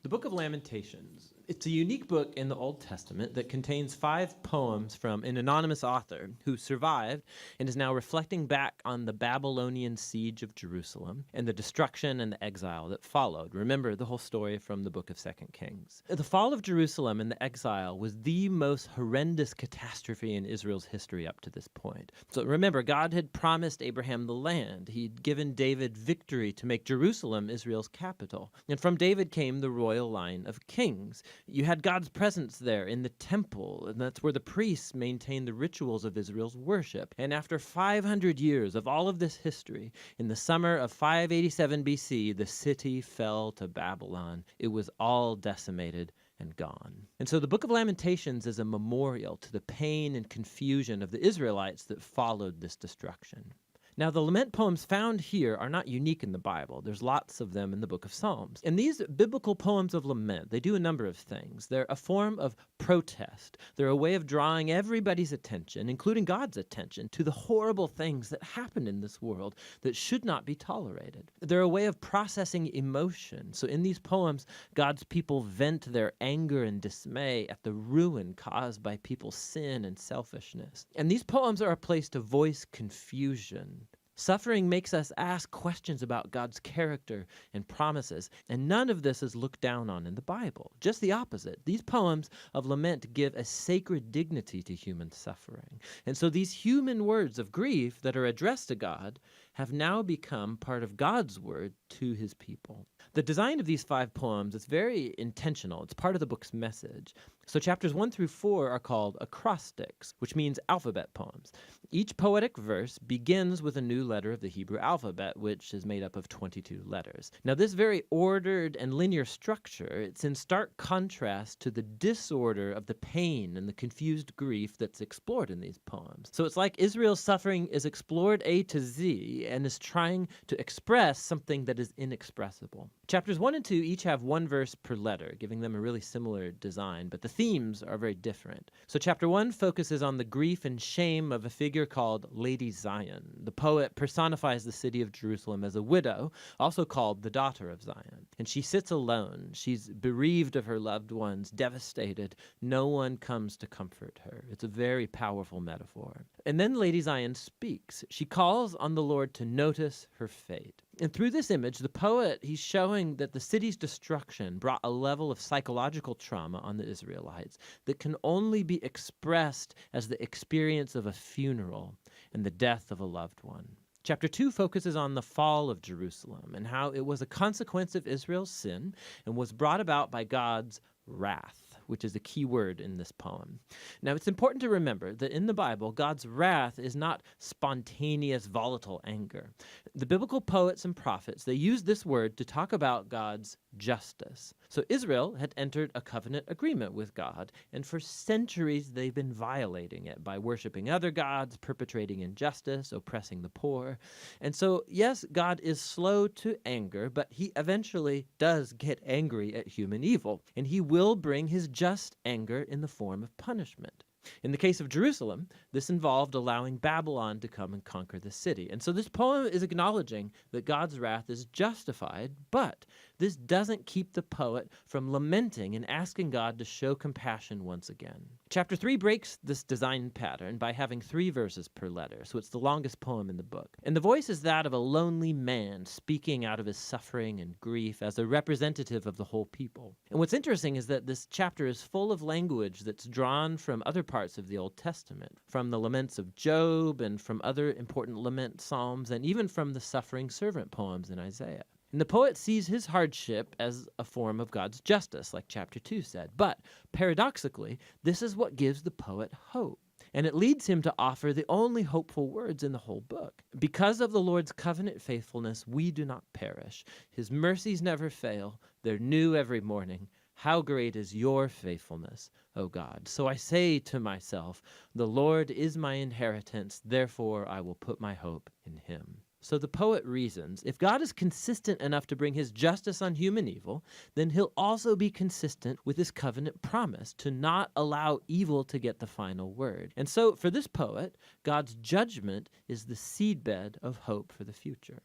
The book of Lamentations. It's a unique book in the Old Testament that contains 5 poems from an anonymous author who survived and is now reflecting back on the Babylonian siege of Jerusalem and the destruction and the exile that followed. Remember the whole story from the book of 2 Kings. The fall of Jerusalem and the exile was the most horrendous catastrophe in Israel's history up to this point. So remember, God had promised Abraham the land. He'd given David victory to make Jerusalem Israel's capital. And from David came the royal line of kings. You had God's presence there in the temple, and that's where the priests maintained the rituals of Israel's worship. And after 500 years of all of this history, in the summer of 587 BC, the city fell to Babylon. It was all decimated and gone. And so the book of Lamentations is a memorial to the pain and confusion of the Israelites that followed this destruction. Now, the lament poems found here are not unique in the Bible. There's lots of them in the book of Psalms. And these biblical poems of lament, they do a number of things. They're a form of protest. They're a way of drawing everybody's attention, including God's attention, to the horrible things that happen in this world that should not be tolerated. They're a way of processing emotion. So in these poems, God's people vent their anger and dismay at the ruin caused by people's sin and selfishness. And these poems are a place to voice confusion. Suffering makes us ask questions about God's character and promises, and none of this is looked down on in the Bible. Just the opposite. These poems of lament give a sacred dignity to human suffering. And so these human words of grief that are addressed to God have now become part of God's word to his people. The design of these 5 poems is very intentional. It's part of the book's message. So chapters 1 through 4 are called acrostics, which means alphabet poems. Each poetic verse begins with a new letter of the Hebrew alphabet, which is made up of 22 letters. Now, this very ordered and linear structure, it's in stark contrast to the disorder of the pain and the confused grief that's explored in these poems. So it's like Israel's suffering is explored A to Z and is trying to express something that is inexpressible. Chapters 1 and 2 each have 1 verse per letter, giving them a really similar design, but the themes are very different. So chapter 1 focuses on the grief and shame of a figure called Lady Zion. The poet personifies the city of Jerusalem as a widow, also called the daughter of Zion. And she sits alone. She's bereaved of her loved ones, devastated. No one comes to comfort her. It's a very powerful metaphor. And then Lady Zion speaks. She calls on the Lord to notice her fate. And through this image, the poet, he's showing that the city's destruction brought a level of psychological trauma on the Israelites that can only be expressed as the experience of a funeral and the death of a loved one. Chapter 2 focuses on the fall of Jerusalem and how it was a consequence of Israel's sin and was brought about by God's wrath, which is a key word in this poem. Now, it's important to remember that in the Bible, God's wrath is not spontaneous, volatile anger. The biblical poets and prophets, they use this word to talk about God's justice. So Israel had entered a covenant agreement with God, and for centuries they've been violating it by worshiping other gods, perpetrating injustice, oppressing the poor. And so, yes, God is slow to anger, but he eventually does get angry at human evil, and he will bring his just anger in the form of punishment. In the case of Jerusalem, this involved allowing Babylon to come and conquer the city. And so this poem is acknowledging that God's wrath is justified, but this doesn't keep the poet from lamenting and asking God to show compassion once again. Chapter 3 breaks this design pattern by having 3 verses per letter, so it's the longest poem in the book. And the voice is that of a lonely man speaking out of his suffering and grief as a representative of the whole people. And what's interesting is that this chapter is full of language that's drawn from other parts of the Old Testament, from the laments of Job and from other important lament psalms, and even from the suffering servant poems in Isaiah. And the poet sees his hardship as a form of God's justice, like chapter 2 said. But paradoxically, this is what gives the poet hope. And it leads him to offer the only hopeful words in the whole book. Because of the Lord's covenant faithfulness, we do not perish. His mercies never fail. They're new every morning. How great is your faithfulness, O God. So I say to myself, the Lord is my inheritance, therefore I will put my hope in him. So the poet reasons, if God is consistent enough to bring his justice on human evil, then he'll also be consistent with his covenant promise to not allow evil to get the final word. And so for this poet, God's judgment is the seedbed of hope for the future.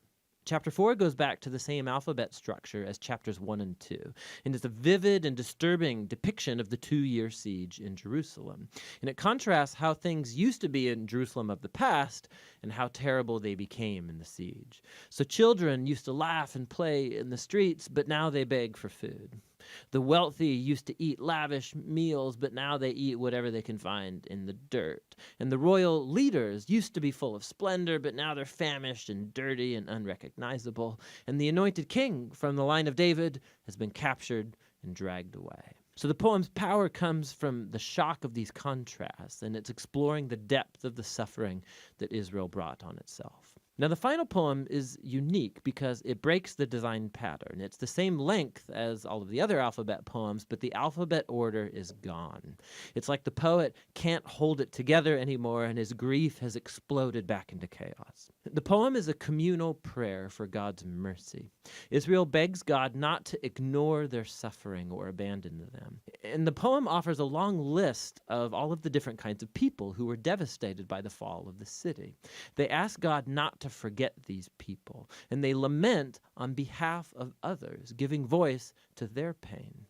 Chapter 4 goes back to the same alphabet structure as chapters 1 and 2, and is a vivid and disturbing depiction of the 2-year siege in Jerusalem. And it contrasts how things used to be in Jerusalem of the past and how terrible they became in the siege. So children used to laugh and play in the streets, but now they beg for food. The wealthy used to eat lavish meals, but now they eat whatever they can find in the dirt. And the royal leaders used to be full of splendor, but now they're famished and dirty and unrecognizable. And the anointed king from the line of David has been captured and dragged away. So the poem's power comes from the shock of these contrasts, and it's exploring the depth of the suffering that Israel brought on itself. Now, the final poem is unique because it breaks the design pattern. It's the same length as all of the other alphabet poems, but the alphabet order is gone. It's like the poet can't hold it together anymore, and his grief has exploded back into chaos. The poem is a communal prayer for God's mercy. Israel begs God not to ignore their suffering or abandon them. And the poem offers a long list of all of the different kinds of people who were devastated by the fall of the city. They ask God not to forget these people, and they lament on behalf of others, giving voice to their pain.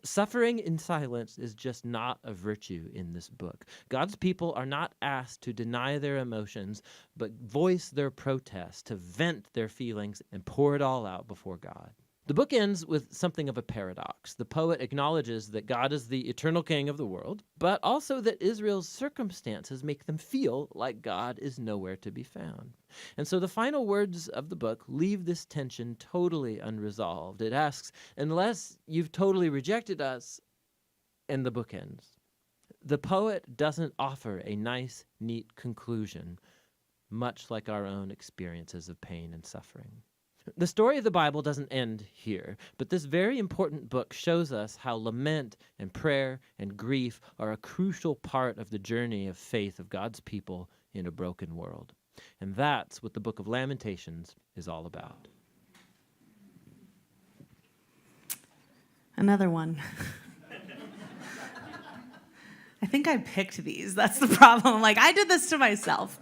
Suffering in silence is just not a virtue in this book. God's people are not asked to deny their emotions, but voice their protest, to vent their feelings and pour it all out before God. The book ends with something of a paradox. The poet acknowledges that God is the eternal king of the world, but also that Israel's circumstances make them feel like God is nowhere to be found. And so the final words of the book leave this tension totally unresolved. It asks, unless you've totally rejected us, and the book ends. The poet doesn't offer a nice, neat conclusion, much like our own experiences of pain and suffering. The story of the Bible doesn't end here, but this very important book shows us how lament and prayer and grief are a crucial part of the journey of faith of God's people in a broken world. And that's what the book of Lamentations is all about. Another one. I think I picked these. That's the problem. I did this to myself.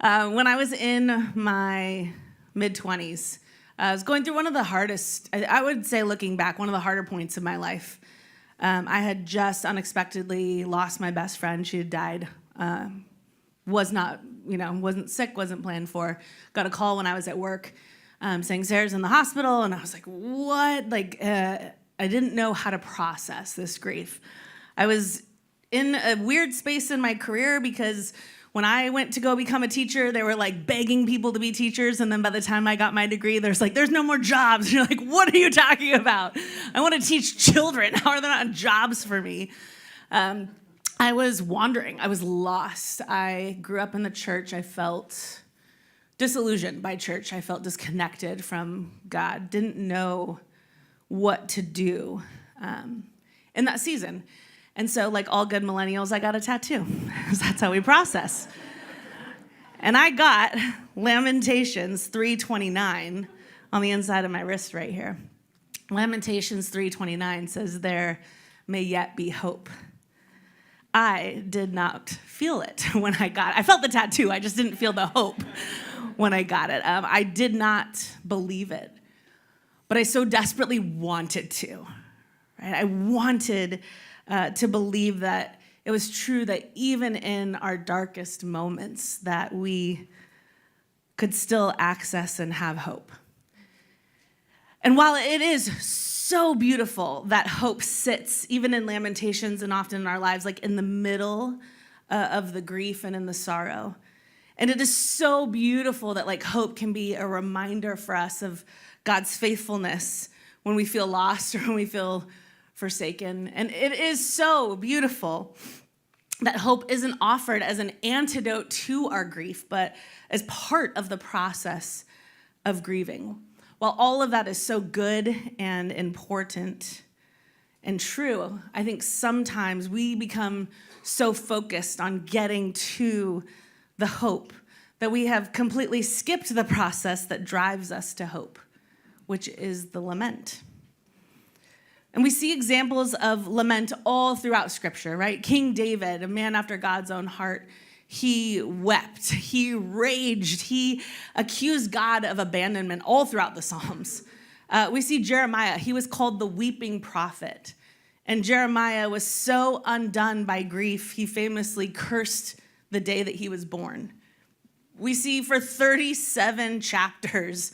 When I was in my mid-20s, I was going through one of the hardest, I would say looking back, one of the harder points of my life. I had just unexpectedly lost my best friend. She had died. Wasn't sick, wasn't planned for. Got a call when I was at work saying Sarah's in the hospital, and I was like, what? I didn't know how to process this grief. I was in a weird space in my career because when I went to go become a teacher, they were begging people to be teachers. And then by the time I got my degree, there's no more jobs. And you're like, what are you talking about? I want to teach children. How are there not jobs for me? I was wandering. I was lost. I grew up in the church. I felt disillusioned by church. I felt disconnected from God. Didn't know what to do in that season. And so, like all good millennials, I got a tattoo. That's how we process. And I got Lamentations 3:29 on the inside of my wrist right here. Lamentations 3:29 says, "There may yet be hope." I did not feel it when I got it. I felt the tattoo. I just didn't feel the hope when I got it. I did not believe it, but I so desperately wanted to. Right? I wanted to believe that it was true that even in our darkest moments that we could still access and have hope. And while it is so beautiful that hope sits even in Lamentations and often in our lives, in the middle of the grief and in the sorrow, and it is so beautiful that hope can be a reminder for us of God's faithfulness when we feel lost or when we feel forsaken. And it is so beautiful that hope isn't offered as an antidote to our grief, but as part of the process of grieving. While all of that is so good and important and true, I think sometimes we become so focused on getting to the hope that we have completely skipped the process that drives us to hope, which is the lament. And we see examples of lament all throughout Scripture, right? King David, a man after God's own heart, He wept, he raged, he accused God of abandonment all throughout the Psalms. We see Jeremiah, he was called the weeping prophet. And Jeremiah was so undone by grief, he famously cursed the day that he was born. We see for 37 chapters,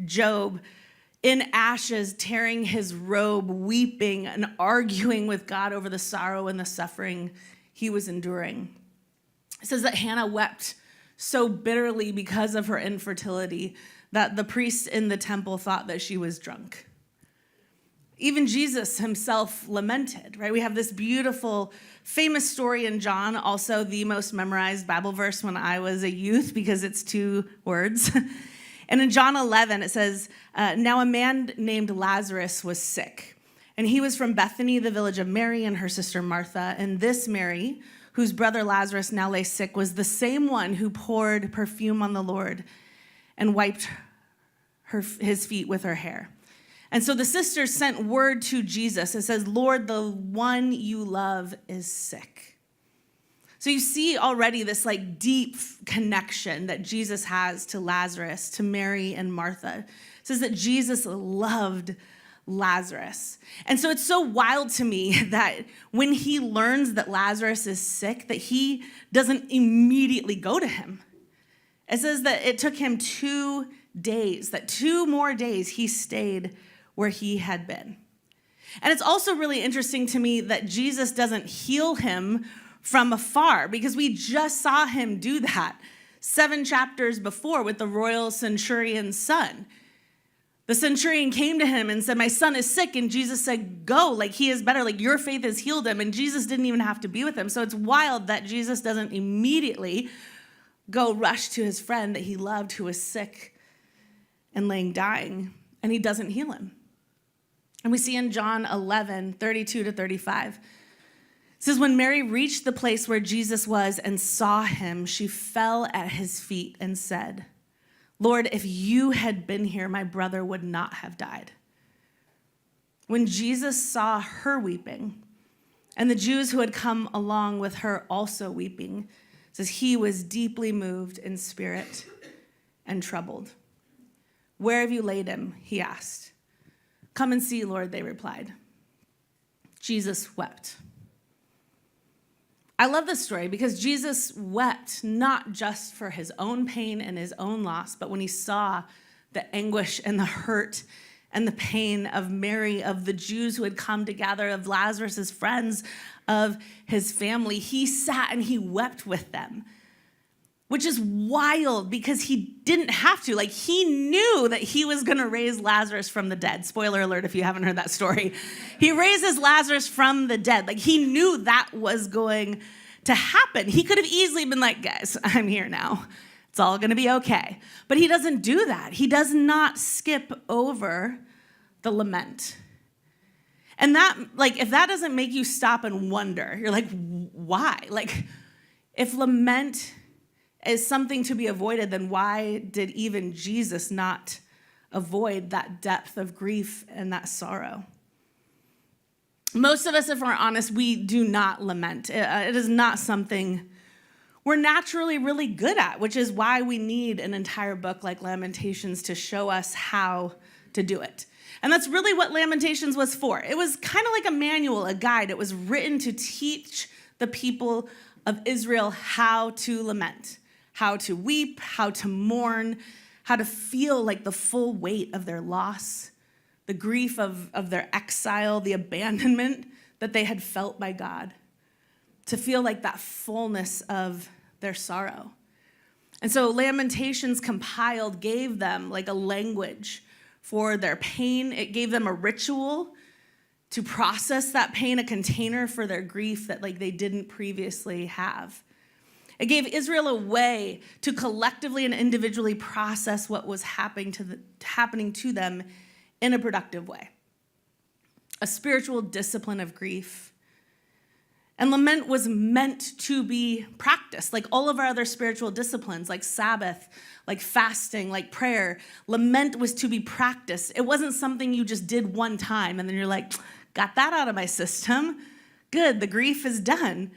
Job in ashes, tearing his robe, weeping and arguing with God over the sorrow and the suffering he was enduring. It says that Hannah wept so bitterly because of her infertility that the priests in the temple thought that she was drunk. Even Jesus himself lamented, right? We have this beautiful, famous story in John, also the most memorized Bible verse when I was a youth because it's 2 words. And in John 11, it says, now a man named Lazarus was sick. And he was from Bethany, the village of Mary and her sister Martha. And this Mary, whose brother Lazarus now lay sick, was the same one who poured perfume on the Lord and wiped his feet with her hair. And so the sisters sent word to Jesus. It says, Lord, the one you love is sick. So you see already this like deep connection that Jesus has to Lazarus, to Mary and Martha. It says that Jesus loved Lazarus. And so it's so wild to me that when he learns that Lazarus is sick, that he doesn't immediately go to him. It says that it took him 2 days, that 2 more days he stayed where he had been. And it's also really interesting to me that Jesus doesn't heal him from afar, because we just saw him do that 7 chapters before with the royal centurion's son. The centurion came to him and said, my son is sick. And Jesus said, go, like he is better, like your faith has healed him. And Jesus didn't even have to be with him. So it's wild that Jesus doesn't immediately go rush to his friend that he loved who was sick and laying dying, and he doesn't heal him. And we see in John 11, 32 to 35, it says, when Mary reached the place where Jesus was and saw him, she fell at his feet and said, Lord, if you had been here, my brother would not have died. When Jesus saw her weeping, and the Jews who had come along with her also weeping, it says he was deeply moved in spirit and troubled. Where have you laid him? He asked. Come and see, Lord, they replied. Jesus wept. I love this story because Jesus wept not just for his own pain and his own loss, but when he saw the anguish and the hurt and the pain of Mary, of the Jews who had come to gather, of Lazarus' friends, of his family, he sat and he wept with them, which is wild because he didn't have to. Like, he knew that he was going to raise Lazarus from the dead. Spoiler alert if you haven't heard that story. He raises Lazarus from the dead. Like, he knew that was going to happen. He could have easily been like, guys, I'm here now. It's all going to be okay. But he doesn't do that. He does not skip over the lament. And that, like, if that doesn't make you stop and wonder, you're like, why? Like, if lament is something to be avoided, then why did even Jesus not avoid that depth of grief and that sorrow? Most of us, if we're honest, we do not lament. It is not something we're naturally really good at, which is why we need an entire book like Lamentations to show us how to do it. And that's really what Lamentations was for. It was kind of like a manual, a guide. It was written to teach the people of Israel how to lament, how to weep, how to mourn, how to feel like the full weight of their loss, the grief of their exile, the abandonment that they had felt by God, to feel like that fullness of their sorrow. And so Lamentations compiled gave them like a language for their pain. It gave them a ritual to process that pain, a container for their grief that like they didn't previously have. It gave Israel a way to collectively and individually process what was happening to them in a productive way. A spiritual discipline of grief. And lament was meant to be practiced, like all of our other spiritual disciplines, like Sabbath, like fasting, like prayer. Lament was to be practiced. It wasn't something you just did one time and then you're like, got that out of my system. Good, the grief is done.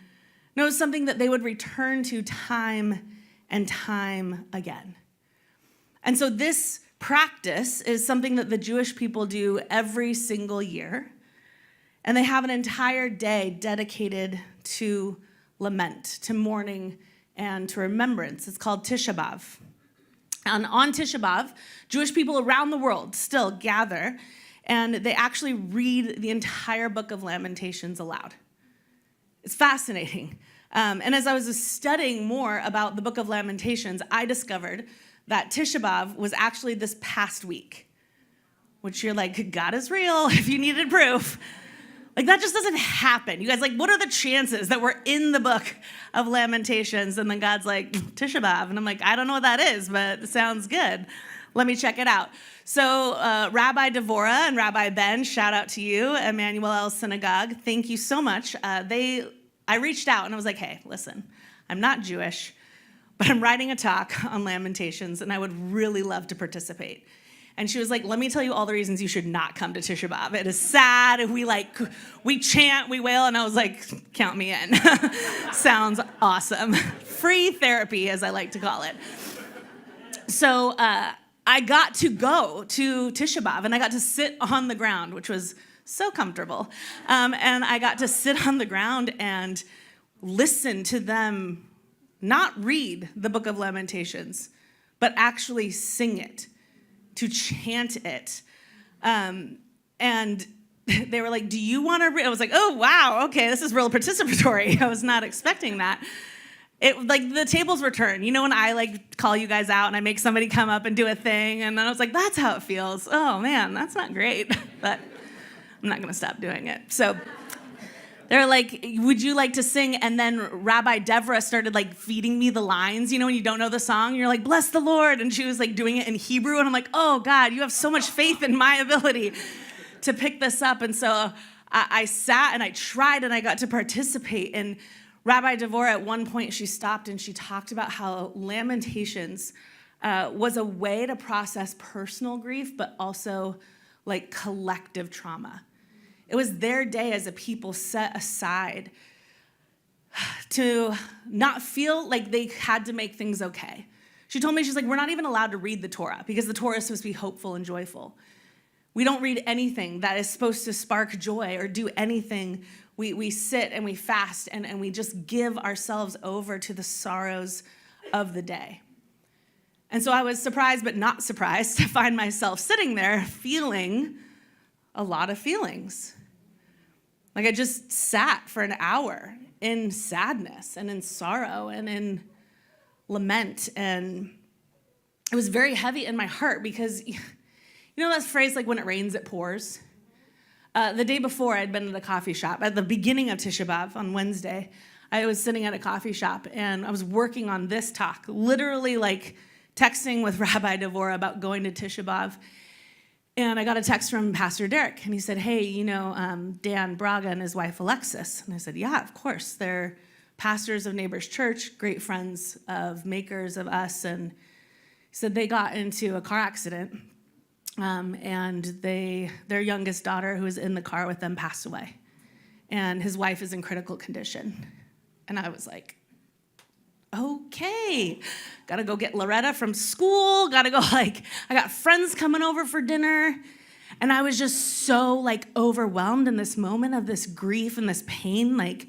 No, it was something that they would return to time and time again. And so this practice is something that the Jewish people do every single year. And they have an entire day dedicated to lament, to mourning, and to remembrance. It's called Tisha B'Av. And on Tisha B'Av, Jewish people around the world still gather, and they actually read the entire book of Lamentations aloud. It's fascinating. And as I was studying more about the book of Lamentations, I discovered that Tisha B'Av was actually this past week, which you're like, God is real if you needed proof. Like, that just doesn't happen. You guys, like, what are the chances that we're in the book of Lamentations and then God's like, Tisha B'Av? And I'm like, I don't know what that is, but it sounds good. Let me check it out. So Rabbi Devorah and Rabbi Ben, shout out to you, Emmanuel Synagogue. Thank you so much. I reached out and I was like, hey, listen, I'm not Jewish, but I'm writing a talk on Lamentations and I would really love to participate. And she was like, let me tell you all the reasons you should not come to Tisha B'Av. It is sad. We chant, we wail. And I was like, count me in. Sounds awesome. Free therapy, as I like to call it. So I got to go to Tisha B'Av and I got to sit on the ground, which was so comfortable. And I got to sit on the ground and listen to them not read the book of Lamentations, but actually sing it, to chant it. And they were like, do you want to read? I was like, oh, wow, okay, this is real participatory. I was not expecting that. It, like, the tables were turned. You know when I, like, call you guys out and I make somebody come up and do a thing, and then I was like, that's how it feels. Oh, man, that's not great. But I'm not going to stop doing it. So they're like, would you like to sing? And then Rabbi Devorah started like feeding me the lines. You know, when you don't know the song, you're like, bless the Lord. And she was like doing it in Hebrew. And I'm like, oh God, you have so much faith in my ability to pick this up. And so I sat and I tried and I got to participate. And Rabbi Devorah, at one point, she stopped and she talked about how Lamentations was a way to process personal grief, but also like collective trauma. It was their day as a people set aside to not feel like they had to make things okay. She told me, she's like, we're not even allowed to read the Torah because the Torah is supposed to be hopeful and joyful. We don't read anything that is supposed to spark joy or do anything. We sit and we fast and we just give ourselves over to the sorrows of the day. And so I was surprised, but not surprised, to find myself sitting there feeling a lot of feelings. Like, I just sat for an hour in sadness and in sorrow and in lament. And it was very heavy in my heart because, you know that phrase, like, when it rains, it pours? The day before, I'd been at a coffee shop. At the beginning of Tisha B'Av, on Wednesday, I was sitting at a coffee shop, and I was working on this talk, literally, like, texting with Rabbi Devorah about going to Tisha B'Av. And I got a text from Pastor Derek, and he said, hey, you know, Dan Braga and his wife Alexis. And I said, yeah, of course. They're pastors of Neighbors Church, great friends of Makers of Us. And he said they got into a car accident, and their youngest daughter, who was in the car with them, passed away. And his wife is in critical condition. And I was like, okay, gotta go get Loretta from school, gotta go, like, I got friends coming over for dinner. And I was just so, like, overwhelmed in this moment of this grief and this pain, like,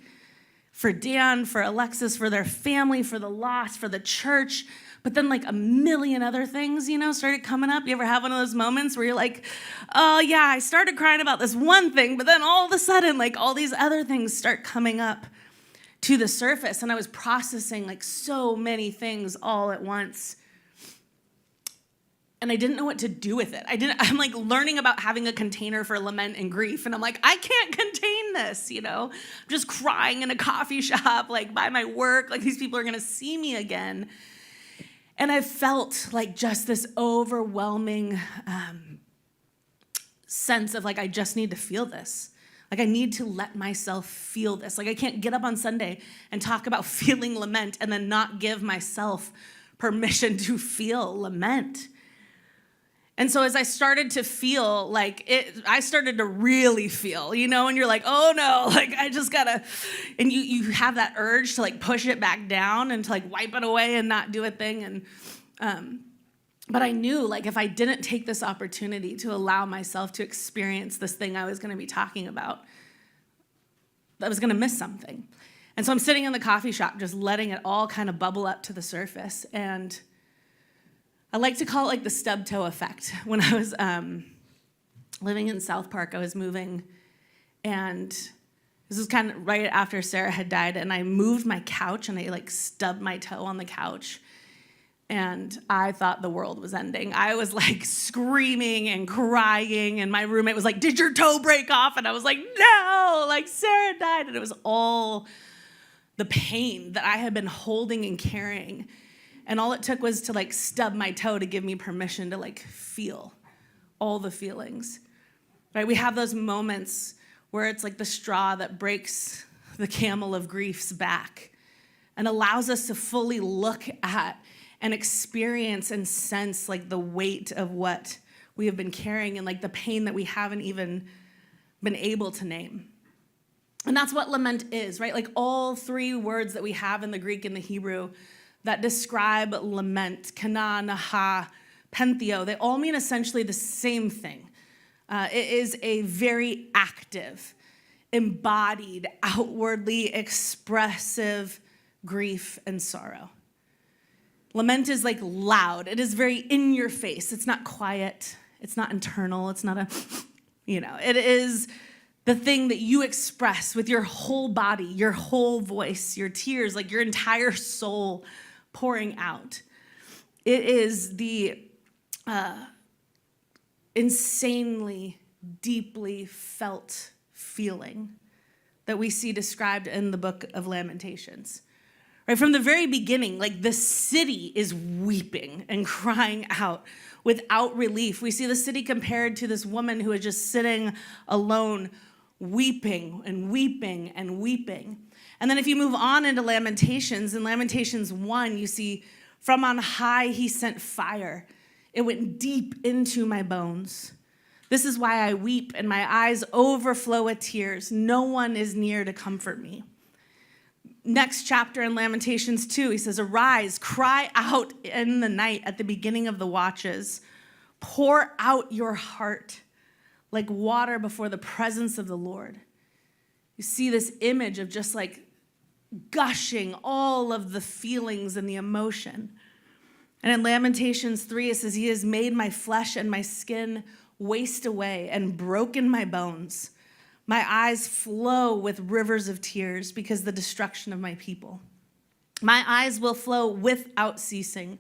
for Dan, for Alexis, for their family, for the loss, for the church. But then, like, a million other things, you know, started coming up. You ever have one of those moments where you're like, oh yeah, I started crying about this one thing, but then all of a sudden, like, all these other things start coming up to the surface, and I was processing like so many things all at once, and I didn't know what to do with it. I'm like learning about having a container for lament and grief, and I'm like, I can't contain this, you know? I'm just crying in a coffee shop, like by my work, like these people are gonna see me again. And I felt like just this overwhelming sense of like, I just need to feel this. Like, I need to let myself feel this. Like, I can't get up on Sunday and talk about feeling lament and then not give myself permission to feel lament. And so as I started to feel like it, I started to really feel, and you're like, oh no, like I just gotta, and you have that urge to like push it back down and to like wipe it away and not do a thing. And, but I knew like if I didn't take this opportunity to allow myself to experience this thing I was gonna be talking about, I was gonna miss something. And so I'm sitting in the coffee shop, just letting it all kind of bubble up to the surface. And I like to call it like the stub toe effect. When I was living in South Park, I was moving, and this was kind of right after Sarah had died, and I moved my couch, and I like stubbed my toe on the couch, and I thought the world was ending. I was like screaming and crying, and my roommate was like, "Did your toe break off?" And I was like, "No, like Sarah died," and it was all the pain that I had been holding and carrying. And all it took was to like stub my toe to give me permission to like feel all the feelings, right? We have those moments where it's like the straw that breaks the camel of grief's back and allows us to fully look at and experience and sense like the weight of what we have been carrying and like the pain that we haven't even been able to name. And that's what lament is, right? Like all three words that we have in the Greek and the Hebrew that describe lament, kana, naha, pentheo, they all mean essentially the same thing. It is a very active, embodied, outwardly expressive grief and sorrow. Lament is like loud. It is very in your face. It's not quiet. It's not internal. It's not it is the thing that you express with your whole body, your whole voice, your tears, like your entire soul pouring out. It is the insanely, deeply felt feeling that we see described in the book of Lamentations. Right, from the very beginning, like the city is weeping and crying out without relief. We see the city compared to this woman who is just sitting alone, weeping and weeping and weeping. And then if you move on into Lamentations, in Lamentations 1, you see, from on high he sent fire. It went deep into my bones. This is why I weep and my eyes overflow with tears. No one is near to comfort me. Next chapter in Lamentations 2, he says, arise, cry out in the night at the beginning of the watches. Pour out your heart like water before the presence of the Lord. You see this image of just like gushing all of the feelings and the emotion. And in Lamentations 3, it says, he has made my flesh and my skin waste away and broken my bones. My eyes flow with rivers of tears because of the destruction of my people. My eyes will flow without ceasing,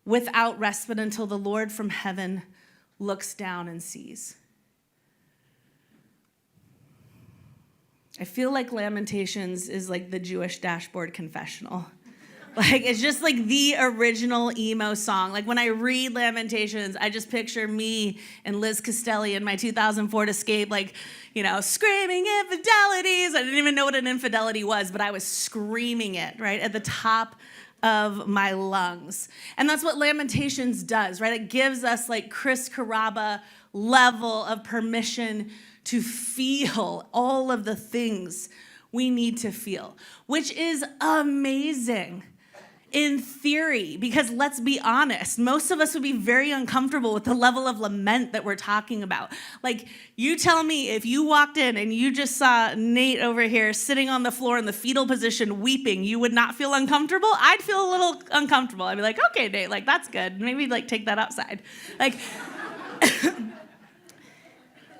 without respite, until the Lord from heaven looks down and sees. I feel like Lamentations is like the Jewish dashboard confessional. Like, it's just like the original emo song. Like, when I read Lamentations, I just picture me and Liz Costelli in my 2004 Escape, like, screaming infidelities. I didn't even know what an infidelity was, but I was screaming it, right, at the top of my lungs. And that's what Lamentations does, right? It gives us, like, Chris Carrabba level of permission to feel all of the things we need to feel, which is amazing. In theory, because let's be honest, most of us would be very uncomfortable with the level of lament that we're talking about. Like, you tell me if you walked in and you just saw Nate over here sitting on the floor in the fetal position weeping, you would not feel uncomfortable? I'd feel a little uncomfortable. I'd be like, okay, Nate, like, that's good. Maybe, like, take that outside. Like,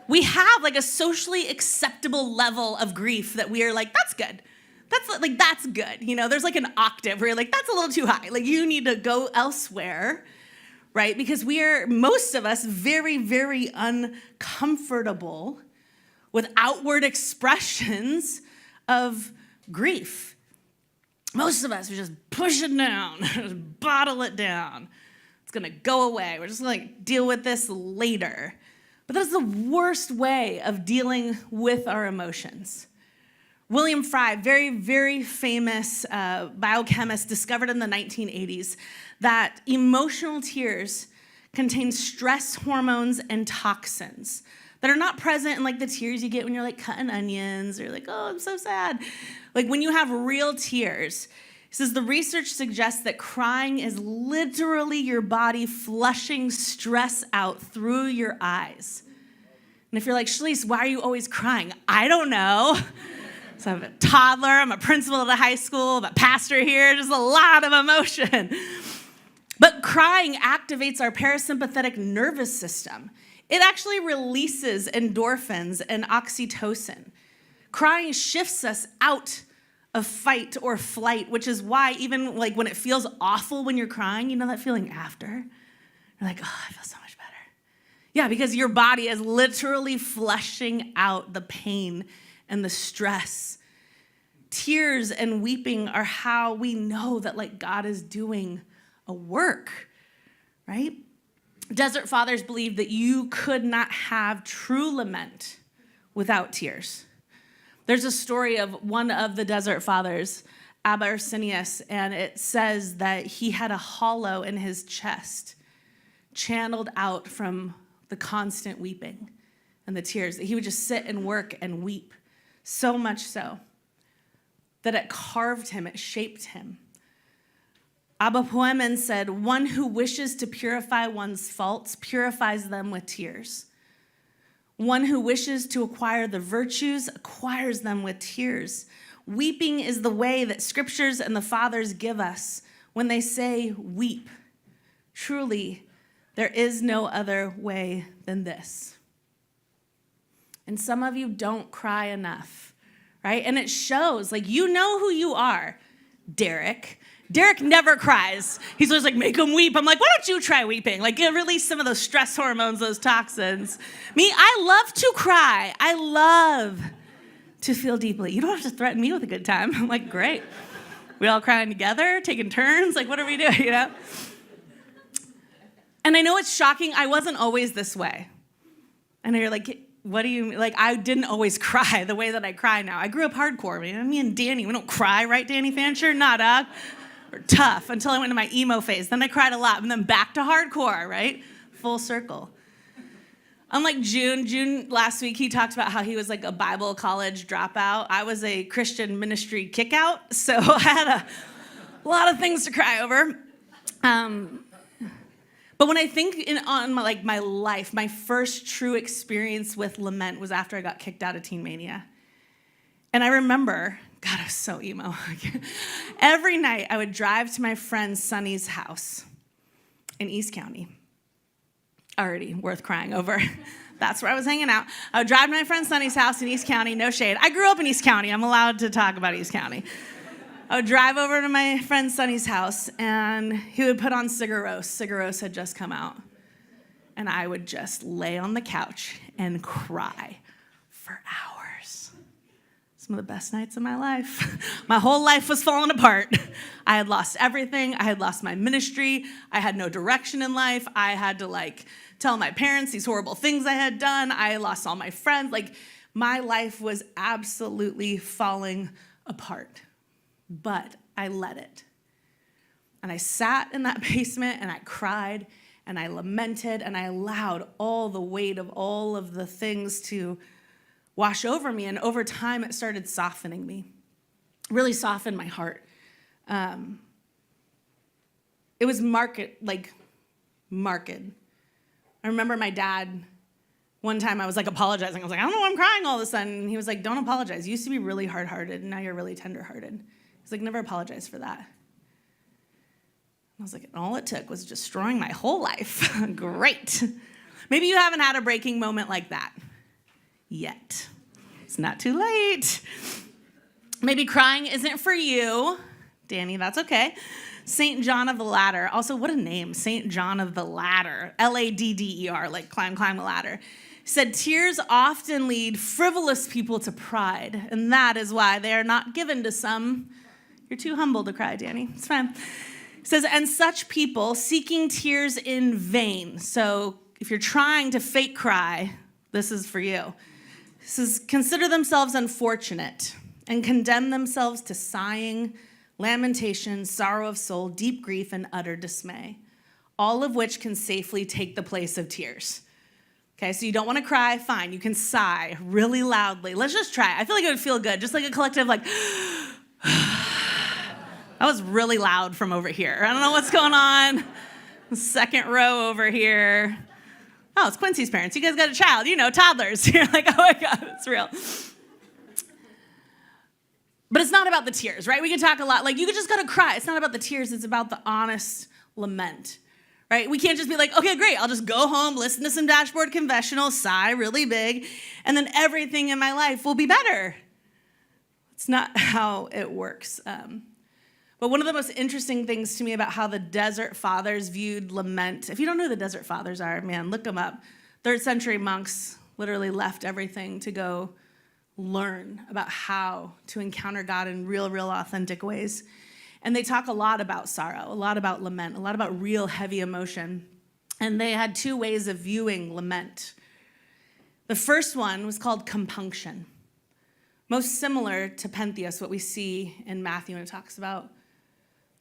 we have, like, a socially acceptable level of grief that we are like, that's good. That's good. There's like an octave where you're like, that's a little too high. Like, you need to go elsewhere, right? Because we are, most of us, very, very uncomfortable with outward expressions of grief. Most of us are just push it down, just bottle it down. It's going to go away. We're just going to deal with this later. But that's the worst way of dealing with our emotions. William Fry, very, very famous biochemist, discovered in the 1980s that emotional tears contains stress hormones and toxins that are not present in like the tears you get when you're like cutting onions or like, oh, I'm so sad. Like when you have real tears, it says the research suggests that crying is literally your body flushing stress out through your eyes. And if you're like, Chalese, why are you always crying? I don't know. So I'm a toddler, I'm a principal at a high school, I'm a pastor here, just a lot of emotion. But crying activates our parasympathetic nervous system. It actually releases endorphins and oxytocin. Crying shifts us out of fight or flight, which is why even like when it feels awful when you're crying, you know that feeling after? You're like, oh, I feel so much better. Yeah, because your body is literally flushing out the pain and the stress. Tears and weeping are how we know that like God is doing a work, right? Desert fathers believed that you could not have true lament without tears. There's a story of one of the desert fathers, Abba Arsenius, and it says that he had a hollow in his chest, channeled out from the constant weeping and the tears, that he would just sit and work and weep, so much so that it carved him, it shaped him. Abba Poemen said, one who wishes to purify one's faults purifies them with tears. One who wishes to acquire the virtues acquires them with tears. Weeping is the way that scriptures and the fathers give us when they say weep. Truly, there is no other way than this. And some of you don't cry enough, right? And it shows, like, you know who you are, Derek. Derek never cries. He's always like, make him weep. I'm like, why don't you try weeping? Like, release some of those stress hormones, those toxins. Me, I love to cry. I love to feel deeply. You don't have to threaten me with a good time. I'm like, great. We all crying together, taking turns. Like, what are we doing, you know? And I know it's shocking. I wasn't always this way. I know you're like, what do you mean? Like, I didn't always cry the way that I cry now. I grew up hardcore. Me and Danny, we don't cry, right, Danny Fancher? Not up. Or tough until I went into my emo phase. Then I cried a lot, and then back to hardcore, right? Full circle. Unlike June last week, he talked about how he was like a Bible college dropout. I was a Christian ministry kickout, so I had a lot of things to cry over. But when I think on my life, my first true experience with lament was after I got kicked out of Teen Mania. And I remember, God, I was so emo. Every night I would drive to my friend Sonny's house in East County. Already worth crying over. That's where I was hanging out. I would drive to my friend Sonny's house in East County, no shade. I grew up in East County. I'm allowed to talk about East County. I would drive over to my friend Sonny's house, and he would put on Sigur Rós. Sigur Rós had just come out. And I would just lay on the couch and cry for hours. Some of the best nights of my life. My whole life was falling apart. I had lost everything. I had lost my ministry. I had no direction in life. I had to tell my parents these horrible things I had done. I lost all my friends. My life was absolutely falling apart. But I let it. And I sat in that basement and I cried and I lamented and I allowed all the weight of all of the things to wash over me. And over time, it started softening me, really softened my heart. It was marked. I remember my dad, one time I was apologizing. I was like, I don't know why I'm crying all of a sudden. And he was like, don't apologize. You used to be really hard-hearted and now you're really tender-hearted. He's like, never apologize for that. I was like, all it took was destroying my whole life. Great. Maybe you haven't had a breaking moment like that yet. It's not too late. Maybe crying isn't for you. Danny, that's okay. St. John of the Ladder. Also, what a name. St. John of the Ladder. Ladder, like climb the ladder. Said, tears often lead frivolous people to pride, and that is why they are not given to some. You're too humble to cry, Danny. It's fine. It says, and such people seeking tears in vain. So if you're trying to fake cry, this is for you. It says, consider themselves unfortunate and condemn themselves to sighing, lamentations, sorrow of soul, deep grief, and utter dismay. all of which can safely take the place of tears. Okay, so you don't want to cry, fine. You can sigh really loudly. Let's just try it. I feel like it would feel good, just like a collective like, that was really loud from over here. I don't know what's going on. Second row over here. Oh, it's Quincy's parents. You guys got a child, toddlers. You're like, oh my God, it's real. But it's not about the tears, right? We can talk a lot. Like, you just got to cry. It's not about the tears. It's about the honest lament, right? We can't just be like, okay, great. I'll just go home, listen to some dashboard confessionals, sigh really big, and then everything in my life will be better. It's not how it works. But one of the most interesting things to me about how the Desert Fathers viewed lament, if you don't know who the Desert Fathers are, man, look them up. 3rd century monks literally left everything to go learn about how to encounter God in real, authentic ways. And they talk a lot about sorrow, a lot about lament, a lot about real heavy emotion. And they had 2 ways of viewing lament. The first one was called compunction, most similar to Pentheus, what we see in Matthew when it talks about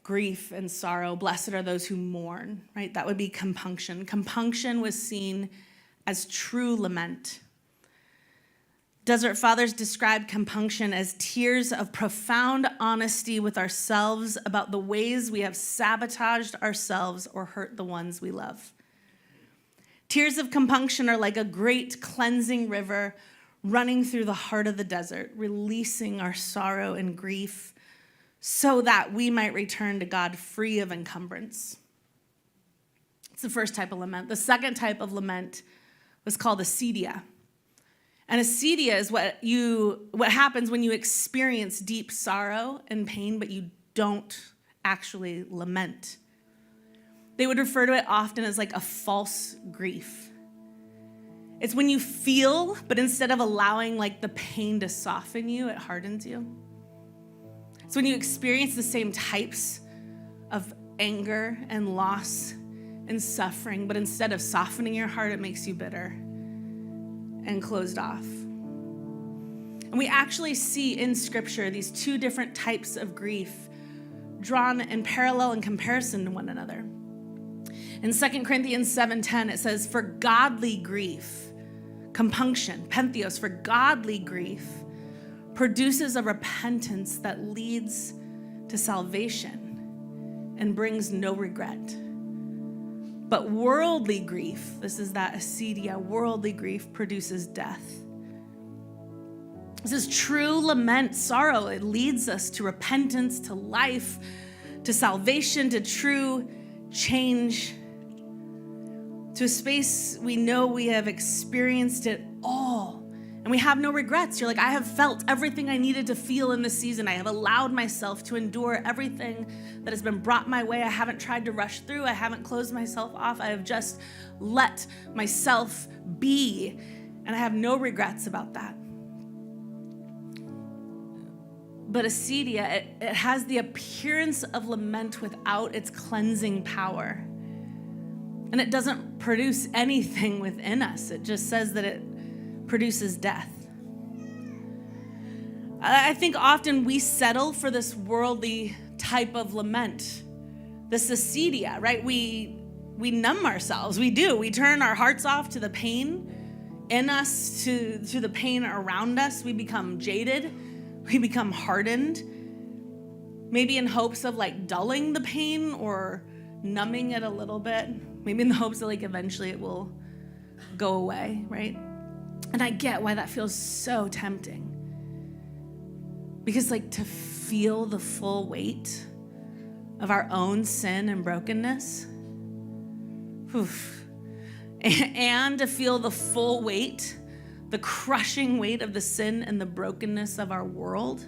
grief and sorrow. Blessed are those who mourn, right? That would be compunction. Compunction was seen as true lament. Desert Fathers described compunction as tears of profound honesty with ourselves about the ways we have sabotaged ourselves or hurt the ones we love. Tears of compunction are like a great cleansing river running through the heart of the desert, releasing our sorrow and grief so that we might return to God free of encumbrance. It's the first type of lament. The second type of lament was called acedia. And acedia is what happens when you experience deep sorrow and pain, but you don't actually lament. They would refer to it often as like a false grief. It's when you feel, but instead of allowing like the pain to soften you, it hardens you. It's when you experience the same types of anger and loss and suffering, but instead of softening your heart, it makes you bitter and closed off. And we actually see in Scripture these 2 different types of grief drawn in parallel and comparison to one another. In 2 Corinthians 7:10, it says, for godly grief, compunction, pentheos, for godly grief produces a repentance that leads to salvation and brings no regret. But worldly grief, this is that acedia, worldly grief produces death. This is true lament, sorrow. It leads us to repentance, to life, to salvation, to true change, to a space we know we have experienced it all. And we have no regrets. You're like, I have felt everything I needed to feel in this season. I have allowed myself to endure everything that has been brought my way. I haven't tried to rush through. I haven't closed myself off. I have just let myself be. And I have no regrets about that. But acedia, it has the appearance of lament without its cleansing power. And it doesn't produce anything within us. It just says that it produces death. I think often we settle for this worldly type of lament, this acedia, right? We numb ourselves. We do. We turn our hearts off to the pain in us, to the pain around us. We become jaded. We become hardened, maybe in hopes of like dulling the pain or numbing it a little bit, maybe in the hopes that like eventually it will go away, right? And I get why that feels so tempting. Because like to feel the full weight of our own sin and brokenness, and to feel the full weight, the crushing weight of the sin and the brokenness of our world,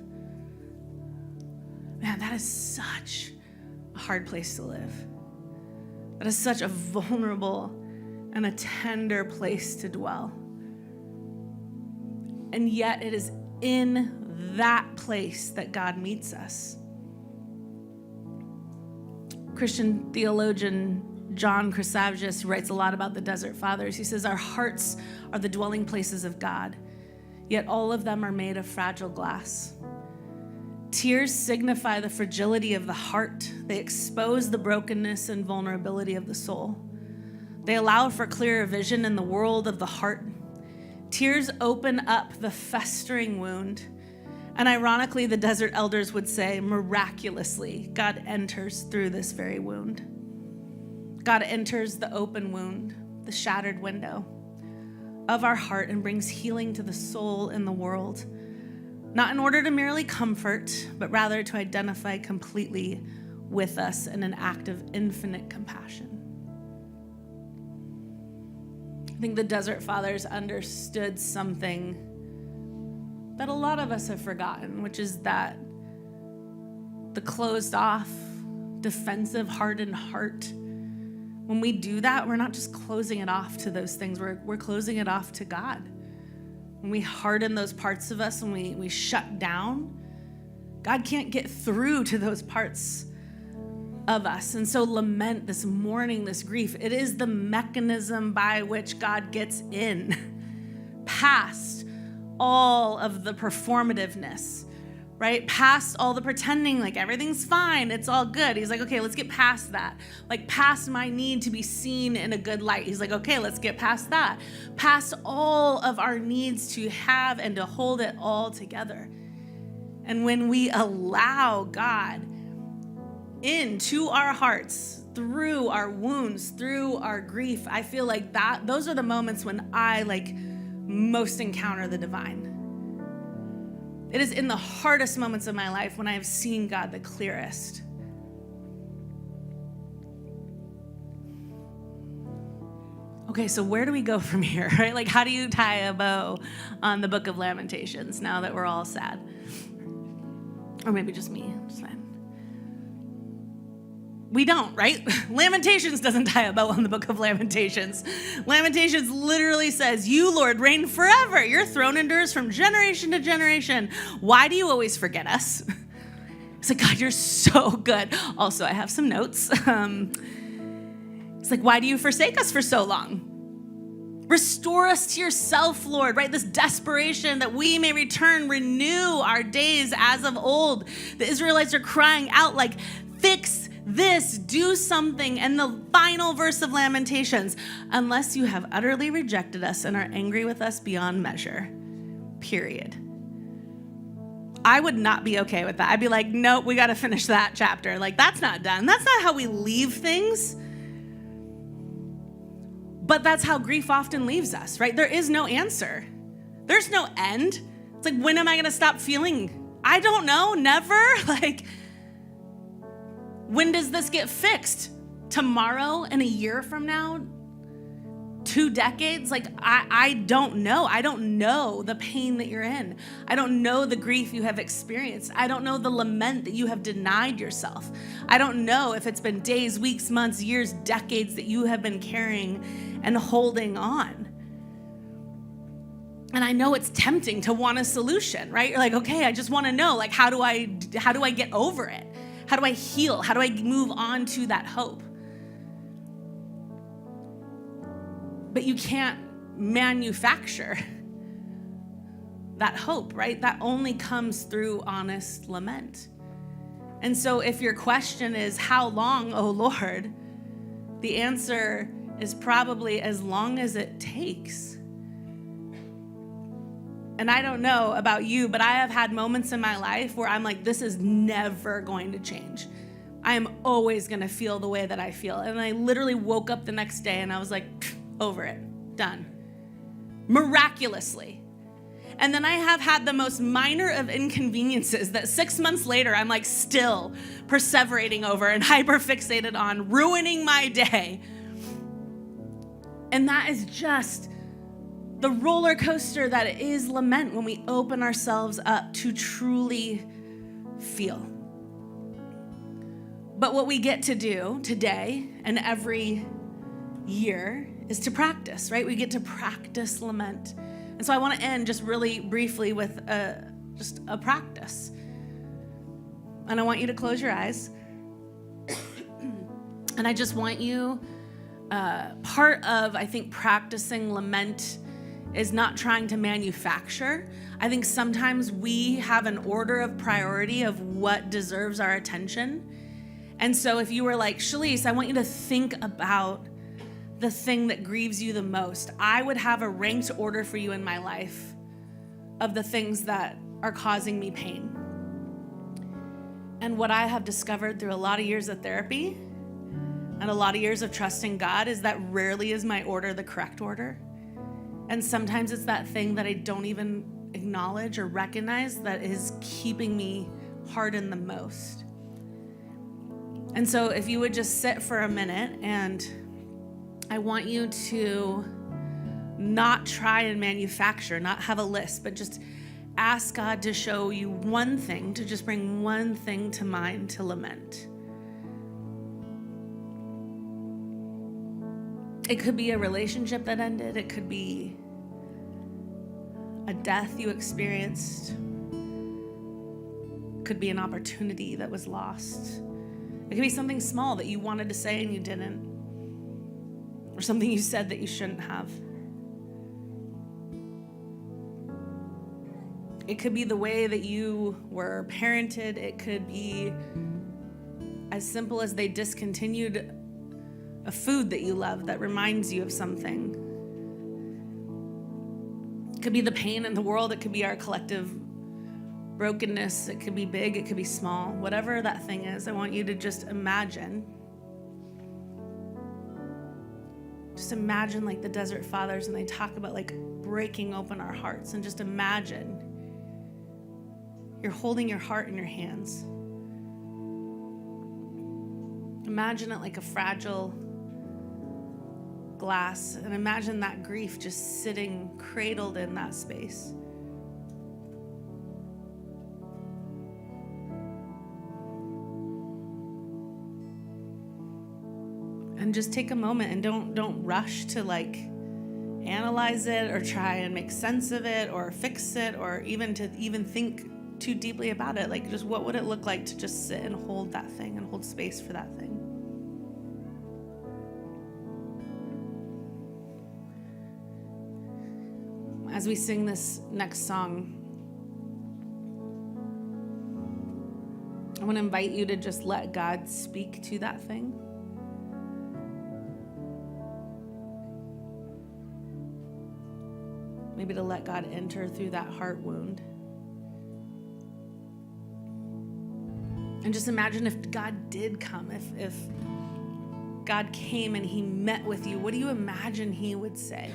man, that is such a hard place to live. That is such a vulnerable and a tender place to dwell. And yet it is in that place that God meets us. Christian theologian John Chrysavigus writes a lot about the Desert Fathers. He says, our hearts are the dwelling places of God, yet all of them are made of fragile glass. Tears signify the fragility of the heart. They expose the brokenness and vulnerability of the soul. They allow for clearer vision in the world of the heart. Tears open up the festering wound. And ironically, the desert elders would say, miraculously, God enters through this very wound. God enters the open wound, the shattered window of our heart, and brings healing to the soul and the world. Not in order to merely comfort, but rather to identify completely with us in an act of infinite compassion. I think the Desert Fathers understood something that a lot of us have forgotten, which is that the closed off, defensive, hardened heart, when we do that, we're not just closing it off to those things, we're closing it off to God. When we harden those parts of us and we shut down, God can't get through to those parts of us. And so lament, this mourning, this grief, it is the mechanism by which God gets in past all of the performativeness, right? Past all the pretending like everything's fine, it's all good. He's like, okay, let's get past that. Like past my need to be seen in a good light. He's like, okay, let's get past that. Past all of our needs to have and to hold it all together. And when we allow God into our hearts, through our wounds, through our grief, I feel like those are the moments when I most encounter the divine. It is in the hardest moments of my life when I have seen God the clearest. Okay, so where do we go from here, right? Like, how do you tie a bow on the book of Lamentations now that we're all sad? Or maybe just me, it's fine. We don't, right? Lamentations doesn't tie a bow on the book of Lamentations. Lamentations literally says, you, Lord, reign forever. Your throne endures from generation to generation. Why do you always forget us? It's like, God, you're so good. Also, I have some notes. It's like, why do you forsake us for so long? Restore us to yourself, Lord, right? This desperation that we may return, renew our days as of old. The Israelites are crying out like, fix this, do something. And the final verse of Lamentations, unless you have utterly rejected us and are angry with us beyond measure, period. I would not be okay with that. I'd be like, nope, we got to finish that chapter. Like, that's not done. That's not how we leave things. But that's how grief often leaves us, right? There is no answer. There's no end. It's like, when am I going to stop feeling? I don't know, never. Like, when does this get fixed? Tomorrow and a year from now? 2 decades? Like, I don't know. I don't know the pain that you're in. I don't know the grief you have experienced. I don't know the lament that you have denied yourself. I don't know if it's been days, weeks, months, years, decades that you have been carrying and holding on. And I know it's tempting to want a solution, right? You're like, okay, I just want to know, like, how do I get over it? How do I heal? How do I move on to that hope? But you can't manufacture that hope, right? That only comes through honest lament. And so if your question is, how long, oh Lord? The answer is probably as long as it takes. And I don't know about you, but I have had moments in my life where I'm like, this is never going to change. I am always going to feel the way that I feel. And I literally woke up the next day and I was like, over it, done. Miraculously. And then I have had the most minor of inconveniences that 6 months later, I'm like still perseverating over and hyperfixated on, ruining my day. And that is just the roller coaster that is lament when we open ourselves up to truly feel. But what we get to do today and every year is to practice, right? We get to practice lament. And so I want to end just really briefly with just a practice. And I want you to close your eyes. And I just want you, part of, I think, practicing lament is not trying to manufacture. I think sometimes we have an order of priority of what deserves our attention. And so if you were like, Chalese, I want you to think about the thing that grieves you the most, I would have a ranked order for you in my life of the things that are causing me pain. And what I have discovered through a lot of years of therapy and a lot of years of trusting God is that rarely is my order the correct order. And sometimes it's that thing that I don't even acknowledge or recognize that is keeping me hardened the most. And so if you would just sit for a minute, and I want you to not try and manufacture, not have a list, but just ask God to show you one thing, to just bring one thing to mind to lament. It could be a relationship that ended. It could be a death you experienced. It could be an opportunity that was lost. It could be something small that you wanted to say and you didn't, or something you said that you shouldn't have. It could be the way that you were parented. It could be as simple as they discontinued a food that you love that reminds you of something. It could be the pain in the world. It could be our collective brokenness. It could be big. It could be small. Whatever that thing is, I want you to just imagine. Just imagine like the Desert Fathers, and they talk about like breaking open our hearts, and just imagine you're holding your heart in your hands. Imagine it like a fragile glass, and imagine that grief just sitting cradled in that space. And just take a moment, and don't rush to like analyze it or try and make sense of it or fix it or even think too deeply about it. Like, just what would it look like to just sit and hold that thing and hold space for that thing? As we sing this next song, I want to invite you to just let God speak to that thing. Maybe to let God enter through that heart wound. And just imagine if God did come, if God came and he met with you, what do you imagine he would say?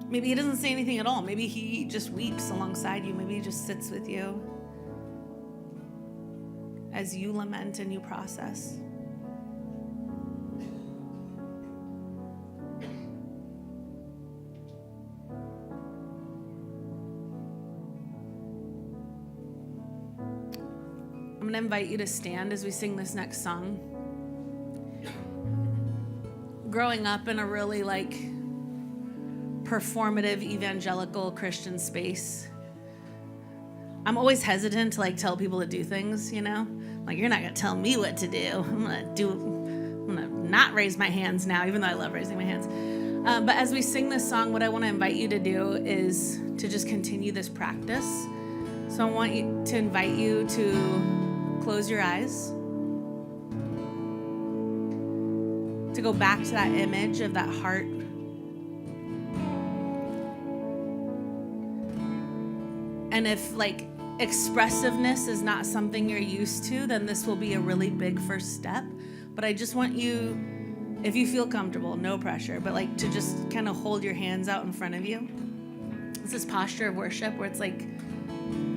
Maybe he doesn't say anything at all. Maybe he just weeps alongside you. Maybe he just sits with you as you lament and you process. I'm going to invite you to stand as we sing this next song. Growing up in a really performative evangelical Christian space, I'm always hesitant to tell people to do things, you're not gonna tell me what to do. I'm gonna not raise my hands now, even though I love raising my hands. But as we sing this song, what I want to invite you to do is to just continue this practice. So I want to invite you to close your eyes, to go back to that image of that heart. And if expressiveness is not something you're used to, then this will be a really big first step. But I just want you, if you feel comfortable, no pressure, but to just kind of hold your hands out in front of you. It's this posture of worship where it's like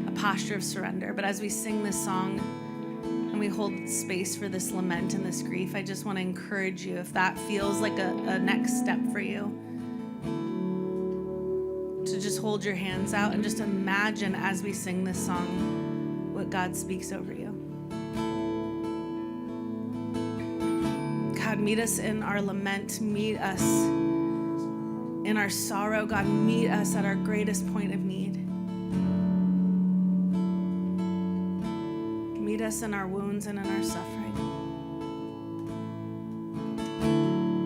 a posture of surrender. But as we sing this song and we hold space for this lament and this grief, I just want to encourage you, if that feels like a next step for you, to just hold your hands out and just imagine as we sing this song what God speaks over you. God, meet us in our lament, meet us in our sorrow. God, meet us at our greatest point of need. Meet us in our wounds and in our suffering.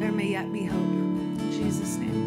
There may yet that be hope. In Jesus' name.